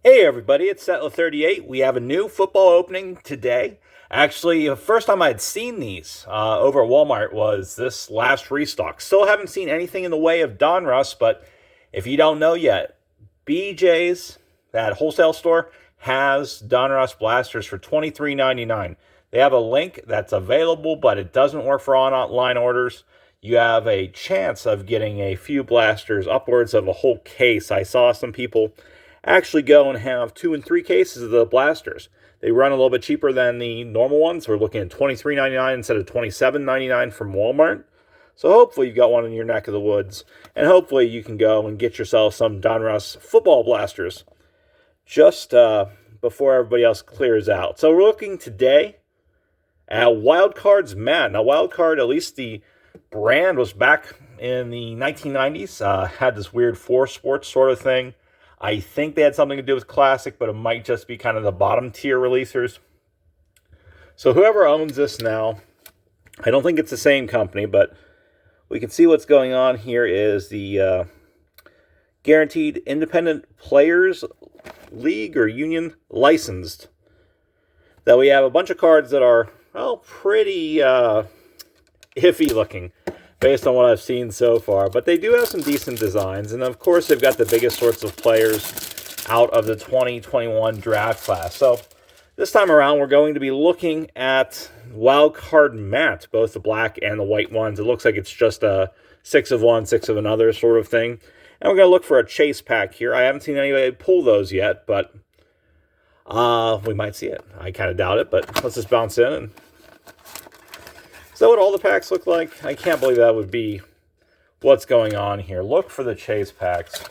Hey everybody, it's Settler38. We have a new football opening today. Actually, the first time I had seen these over at Walmart was this last restock. Still haven't seen anything in the way of Donruss, but if you don't know yet, BJ's, that wholesale store, has Donruss blasters for $23.99. They have a link that's available, but it doesn't work for online orders. You have a chance of getting a few blasters, upwards of a whole case. I saw some people actually go and have 2 and 3 cases of the blasters. They run a little bit cheaper than the normal ones. We're looking at $23.99 instead of $27.99 from Walmart. So hopefully you've got one in your neck of the woods, and hopefully you can go and get yourself some Donruss football blasters just before everybody else clears out. So we're looking today at Wild Cards Matt. Now Wild Card, at least the brand, was back in the 1990s. Had this weird 4Sports sort of thing. I think they had something to do with Classic, but it might just be kind of the bottom tier releasers. So whoever owns this now, I don't think it's the same company, but we can see what's going on here is the Guaranteed Independent Players League or Union licensed. That we have a bunch of cards that are, well, pretty iffy looking, based on what I've seen so far. But they do have some decent designs. And, of course, they've got the biggest sorts of players out of the 2021 draft class. So this time around, we're going to be looking at Wild Card Matt, both the black and the white ones. It looks like it's just a 6 of one, 6 of another sort of thing. And we're going to look for a chase pack here. I haven't seen anybody pull those yet, but we might see it. I kind of doubt it, but let's just bounce in and... Is that what all the packs look like? I can't believe that would be what's going on here. Look for the chase packs.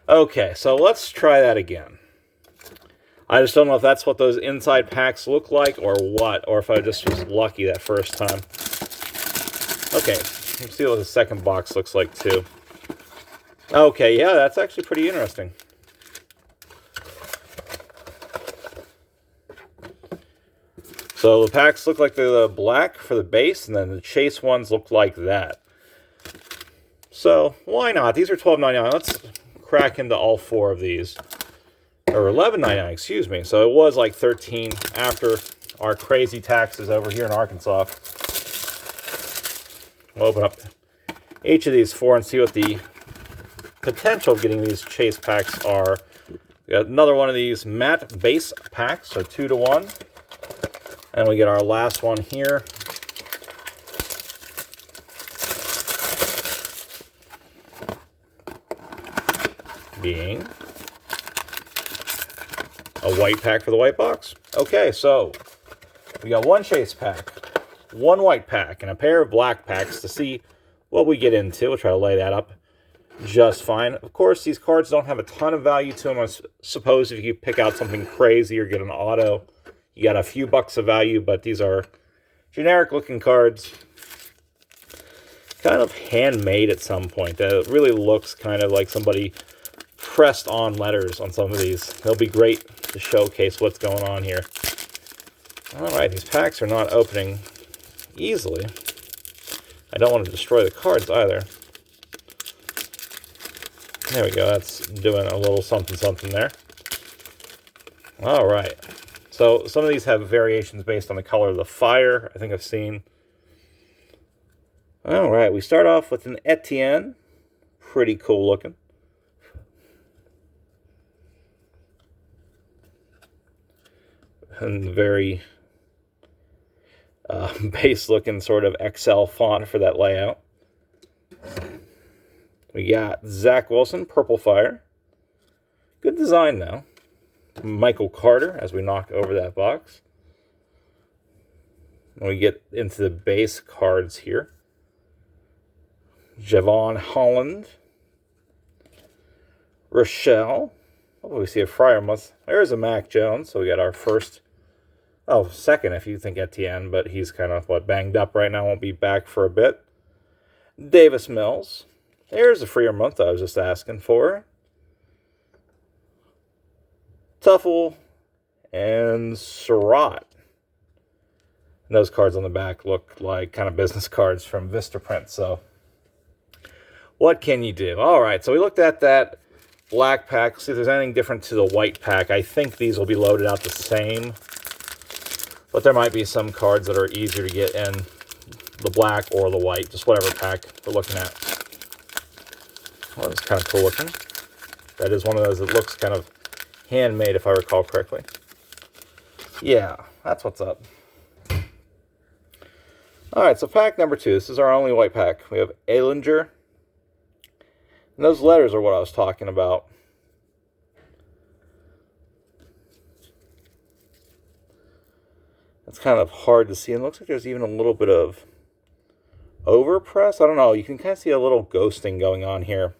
Okay, so let's try that again. I just don't know if that's what those inside packs look like or what, or if I just was lucky that first time. Okay, let's see what the second box looks like too. Okay, yeah, that's actually pretty interesting. So the packs look like they're the black for the base, and then the chase ones look like that. So why not? These are $12.99. Let's crack into all 4 of these. Or $11.99, excuse me. So it was like $13 after our crazy taxes over here in Arkansas. We'll open up each of these 4 and see what the potential of getting these chase packs are. We got another one of these matte base packs, so 2 to 1. And we get our last one here. Being a white pack for the white box. Okay, so we got 1 chase pack, 1 white pack, and a pair of black packs to see what we get into. We'll try to lay that up just fine. Of course, these cards don't have a ton of value to them. I suppose if you pick out something crazy or get an auto, you got a few bucks of value, but these are generic looking cards. Kind of handmade at some point. It really looks kind of like somebody pressed on letters on some of these. They'll be great to showcase what's going on here. Alright, these packs are not opening easily. I don't want to destroy the cards either. There we go, that's doing a little something something there. Alright. So some of these have variations based on the color of the fire, I think I've seen. All right, we start off with an Etienne. Pretty cool looking. And very base looking sort of XL font for that layout. We got Zach Wilson, Purple Fire. Good design though. Michael Carter as we knock over that box. And we get into the base cards here. Javon Holland. Rochelle. Oh, we see a Freiermuth. There's a Mac Jones. So we got our first, second if you think Etienne, but he's kind of, banged up right now. Won't be back for a bit. Davis Mills. There's a Freiermuth I was just asking for. Tuffle, and Surratt. And those cards on the back look like kind of business cards from Vistaprint, so what can you do? All right, so we looked at that black pack. See if there's anything different to the white pack. I think these will be loaded out the same, but there might be some cards that are easier to get in the black or the white, just whatever pack we're looking at. Well, it's kind of cool looking. That is one of those that looks kind of handmade, if I recall correctly. Yeah, that's what's up. Alright, so pack number 2. This is our only white pack. We have Ehlinger. And those letters are what I was talking about. It's kind of hard to see. And it looks like there's even a little bit of overpress. I don't know. You can kind of see a little ghosting going on here.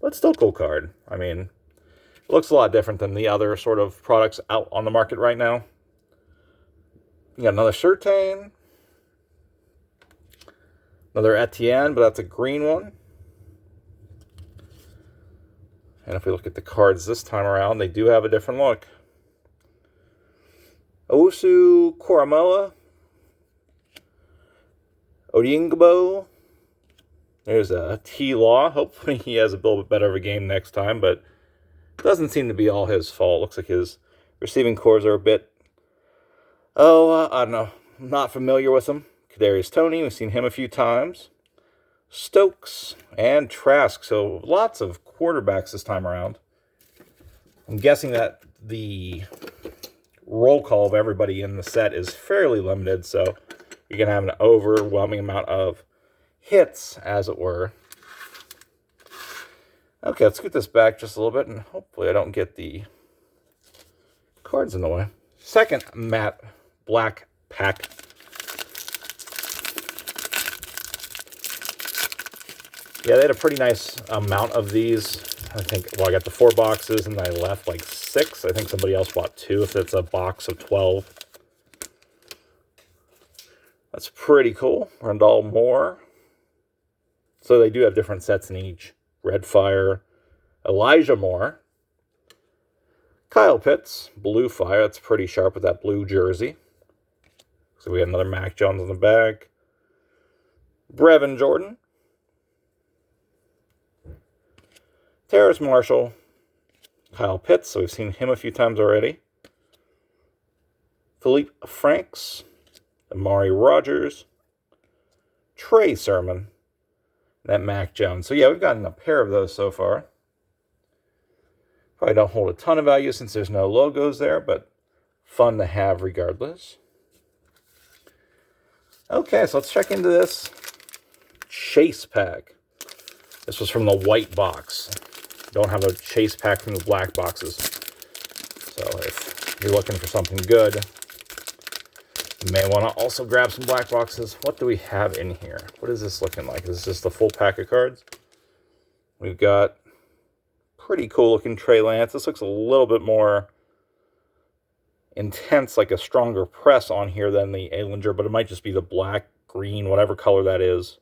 But still cool card. I mean, it looks a lot different than the other sort of products out on the market right now. You got another Surtain. Another Etienne, but that's a green one. And if we look at the cards this time around, they do have a different look. Owusu Koromoa. Odiingbo. There's a T-Law. Hopefully he has a little bit better of a game next time, but it doesn't seem to be all his fault. Looks like his receiving cores are a bit, I don't know, I'm not familiar with them. Kadarius Toney, we've seen him a few times. Stokes and Trask, so lots of quarterbacks this time around. I'm guessing that the roll call of everybody in the set is fairly limited, so you're going to have an overwhelming amount of hits, as it were. Okay, let's scoot this back just a little bit, and hopefully I don't get the cards in the way. Second matte black pack. Yeah, they had a pretty nice amount of these. I think, well, I got the 4 boxes, and I left like 6. I think somebody else bought 2 if it's a box of 12. That's pretty cool. Rondale Moore. So they do have different sets in each. Red Fire. Elijah Moore. Kyle Pitts. Blue Fire. That's pretty sharp with that blue jersey. So we have another Mac Jones on the back. Brevin Jordan. Terrace Marshall, Kyle Pitts, so we've seen him a few times already. Philippe Franks, Amari Rogers, Trey Sermon, and that Mac Jones. So yeah, we've gotten a pair of those so far. Probably don't hold a ton of value since there's no logos there, but fun to have regardless. Okay, so let's check into this Chase pack. This was from the white box. Don't have a Chase pack from the black boxes. So if you're looking for something good, you may want to also grab some black boxes. What do we have in here? What is this looking like? Is this the full pack of cards? We've got pretty cool looking Trey Lance. This looks a little bit more intense, like a stronger press on here than the Ehlinger, but it might just be the black, green, whatever color that is.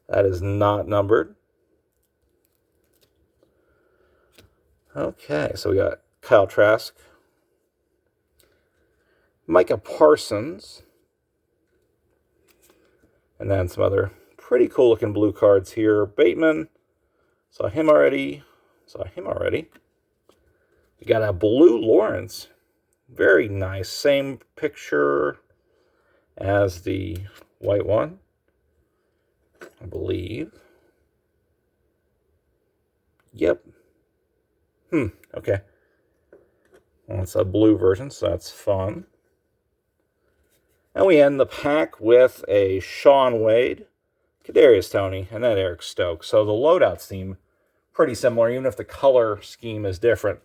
That is not numbered. Okay, so we got Kyle Trask, Micah Parsons, and then some other pretty cool looking blue cards here. Bateman, saw him already. We got a blue Lawrence, very nice. Same picture as the white one, I believe. Yep. Okay. Well, it's a blue version, so that's fun. And we end the pack with a Shaun Wade, Kadarius Toney, and then Eric Stokes. So the loadouts seem pretty similar, even if the color scheme is different.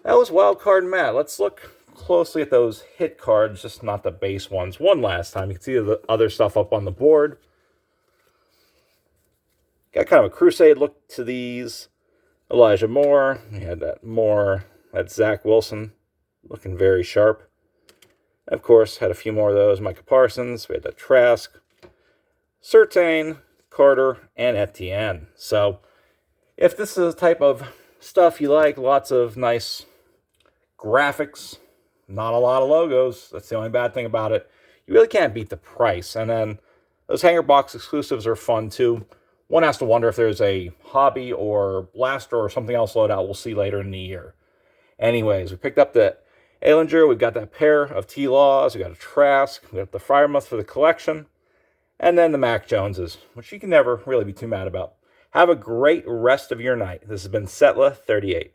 That was Wildcard Matt. Let's look closely at those hit cards, just not the base ones. One last time. You can see the other stuff up on the board. Got kind of a Crusade look to these. Elijah Moore. We had that Moore. That's Zach Wilson. Looking very sharp. Of course, had a few more of those. Micah Parsons. We had that Trask. Surtain, Carter, and Etienne. So, if this is the type of stuff you like, lots of nice graphics, not a lot of logos. That's the only bad thing about it. You really can't beat the price. And then, Those hanger box exclusives are fun too. One has to wonder if there's a hobby or blaster or something else loadout we'll see later in the year. Anyways, we picked up the Ehlinger, we've got that pair of T-Laws, we got a Trask, we got the Freiermuth for the collection, and then the Mac Joneses, which you can never really be too mad about. Have a great rest of your night. This has been Setla 38.